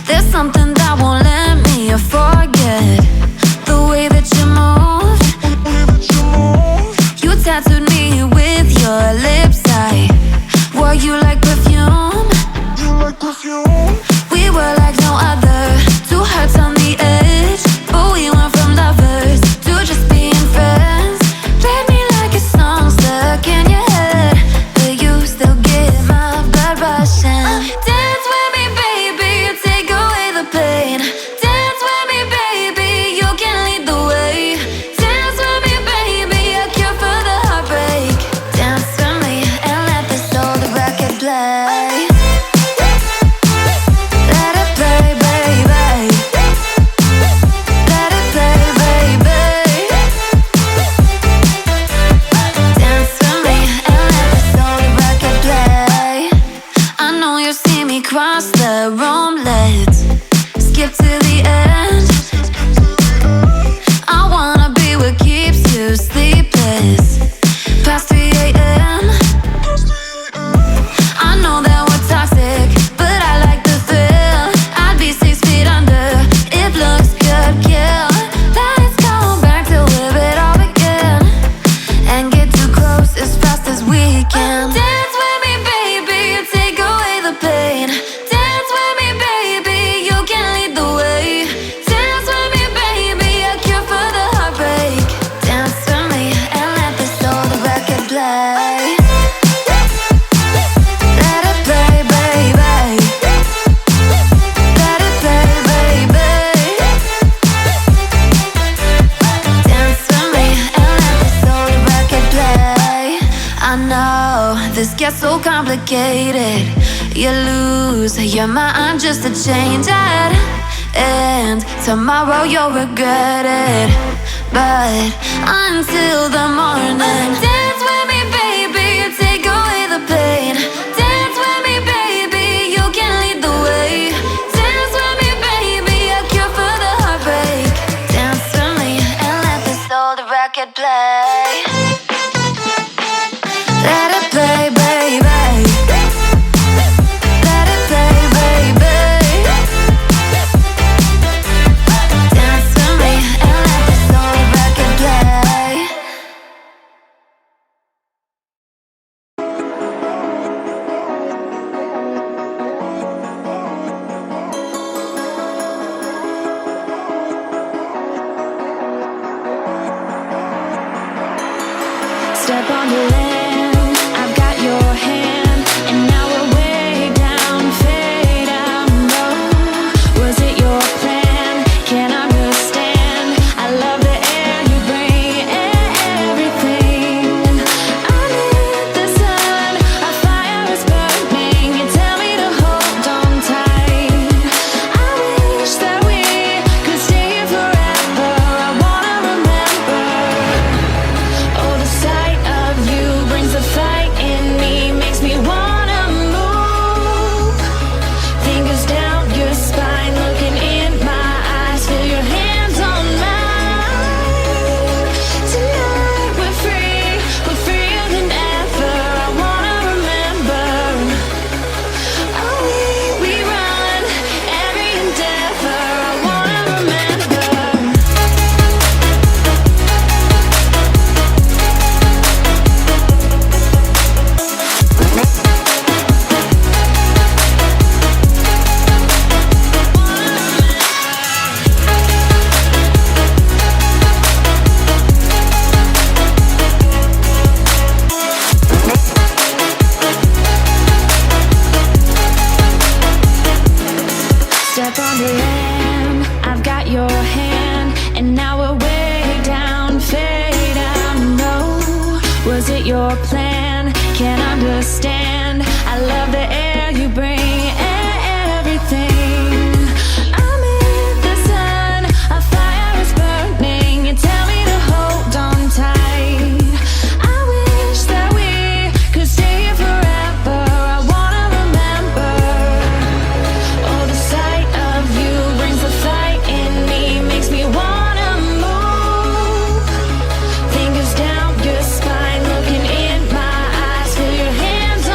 There's something that won't let me forget the way that you move. You tattooed me with your lips. I wore you like perfume. We were like no other, two hearts on the edge, but we went from lovers to just being friends. Played me like a song stuck in your head, but you still get my blood rushing. Dance with me, baby, you take away the pain. Dance with me, baby, you can lead the way. Dance with me, baby, a cure for the heartbreak. Dance with me and let this old record play. Let it play, baby. Let it play, baby. Dance with me and let this old record play. I know you see me cross the room. Let's skip to the end. I wanna be what keeps you sleepless past 3 a.m. I know that we're toxic, but I like the thrill. I'd be 6 feet under if looks could kill. Let's go back to where it all began and get too close as fast as we can. Dance with me, baby, you take away the pain. Dance with me, baby, you can lead the way. Dance with me, baby, a cure for the heartbreak. Dance with me and let this old record play. Let it play, baby. Let it play, baby. Dance with me and let this old record play. I know this gets so complicated. You lose your mind just to change it, and tomorrow you'll regret it. But until the morning, dance with me, baby, you take away the pain. Dance with me, baby, you can lead the way. Dance with me, baby, a cure for the heartbreak. Dance with me and let this old record play. Let it play, baby. Let it play, baby. Dance with me and let this old record play. Step on the land, I've got your hand, and now we're way down, fade out low. Was it your plan? Can't understand. I love the air you bring, everything. Underneath the sun, our fire is burning. You tell me to hold on tight. I wish that we could stay here forever. I wanna remember. Oh, the sight of you brings the fight in me, makes me wanna move. Fingers down your spine, looking in my eyes, feel your hands on mine. Tonight we're freer than ever. I wanna remember. Oh, we run every endeavor. I wanna remember. Step on the land, I've got your hand, and now we're way down, fade out low. Was it your plan? Can't understand. I love the air you bring, everything. I'm in the sun, our fire is burning. You tell me to hold on tight. I wish that we could stay here forever. I wanna remember. Oh, the sight of you brings the fight in me, makes me wanna move. Fingers down your spine, looking in my eyes, feel your hands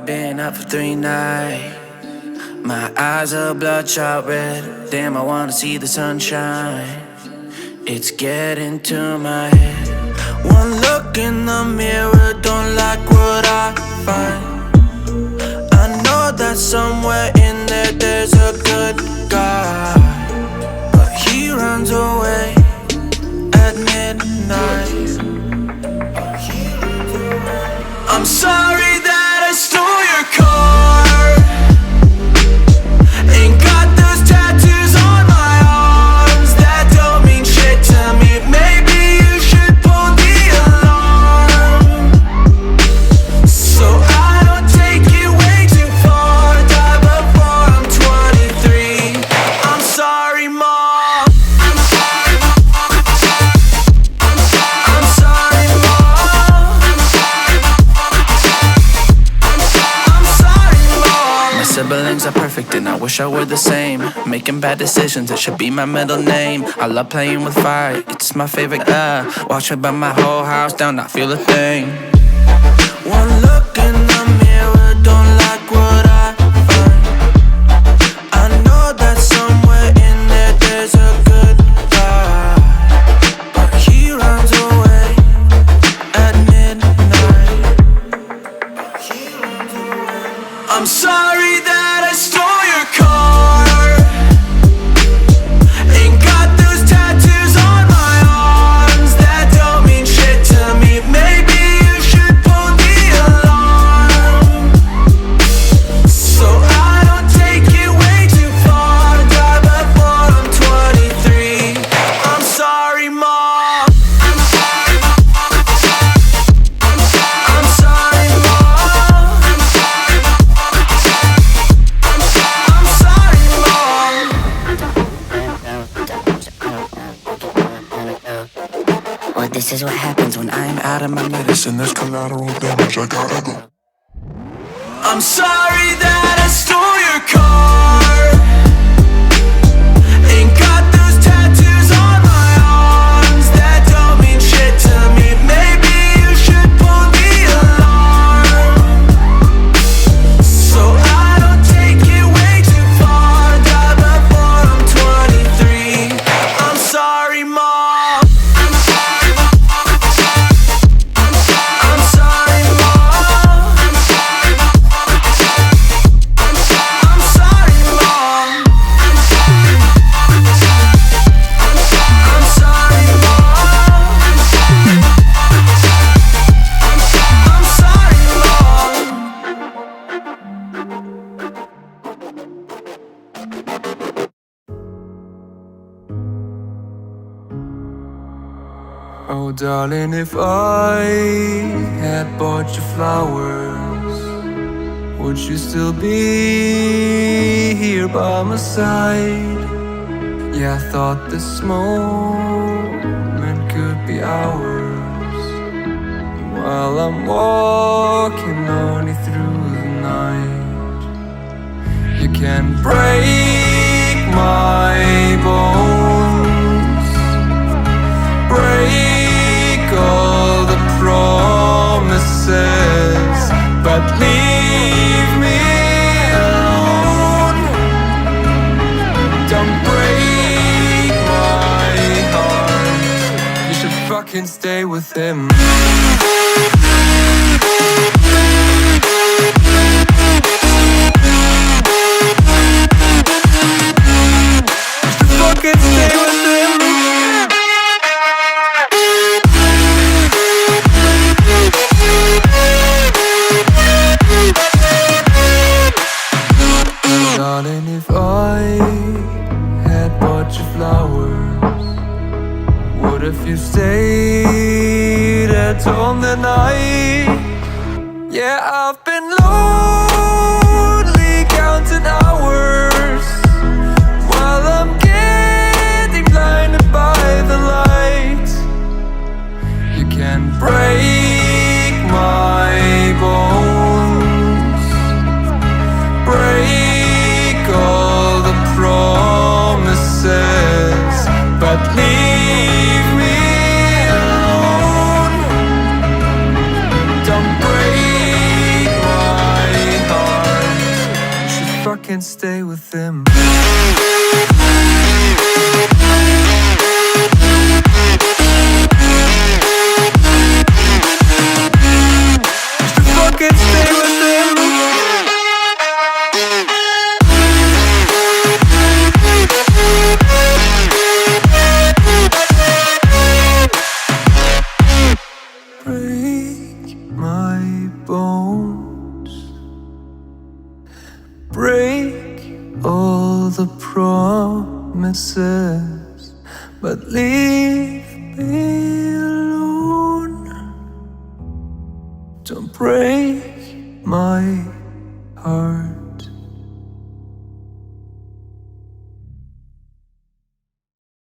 I've been up for 3 nights. My eyes are bloodshot red. Damn, I wanna see the sunshine. It's getting to my head. One look in the mirror, don't like what I find. I know that somewhere in there there's a good guy, but he runs away at midnight. I'm sorry that I stole your car. Ain't got those tattoos on my arms that don't mean shit to me. Maybe you should pull the alarm, so I don't take it way too far. Die before I'm 23. I'm sorry, Mom. I'm sorry, Mom. I'm sorry, Mom. I'm sorry, Mom. My siblings are perfect and I wish I were the same. Making bad decisions, it should be my middle name. I love playing with fire, it's my favorite. Watch me burn my whole house down, not feel a thing. One look in the mirror, don't like what I find. I know that somewhere in there there's a good guy, but he runs away at midnight. I'm sorry that I stole your car. Ain't got those tattoos on my arms that don't mean shit to me. Maybe you should pull the alarm, so I don't take it way too far. Die before I'm 23. I'm sorry, Mom. I'm sorry, Mom. I'm sorry, Mom. I'm sorry, Mom. Well, this is what happens when I'm out of my medicine. There's collateral damage, I gotta go. I'm sorry that I stole your car. Ain't got those tattoos on my arms that don't mean shit to me. Maybe you should pull the alarm, so I don't take it way too far. Die before I'm 23. I'm sorry, Mom. I'm sorry, Mom. I'm sorry, Mom. I'm sorry, Mom. I'm sorry, Mom. I'm sorry, Mom. Oh darling, if I had bought you flowers, would you still be here by my side? Yeah, I thought this moment could be ours, while I'm walking on you through the night. You can break my bones, break all the promises, but leave me alone. Don't break my heart. You should fucking stay with him. You should fucking stay with him. Darling, if I had bought you flowers, what if you stayed at home the night? Yeah, I've been lonely counting hours while I'm getting blinded by the light. You can break my bones, break all the promises, but leave me alone. Don't break my stay with him. You should fucking stay with him. Break my bones, break all the promises, but leave me alone. Don't break my heart.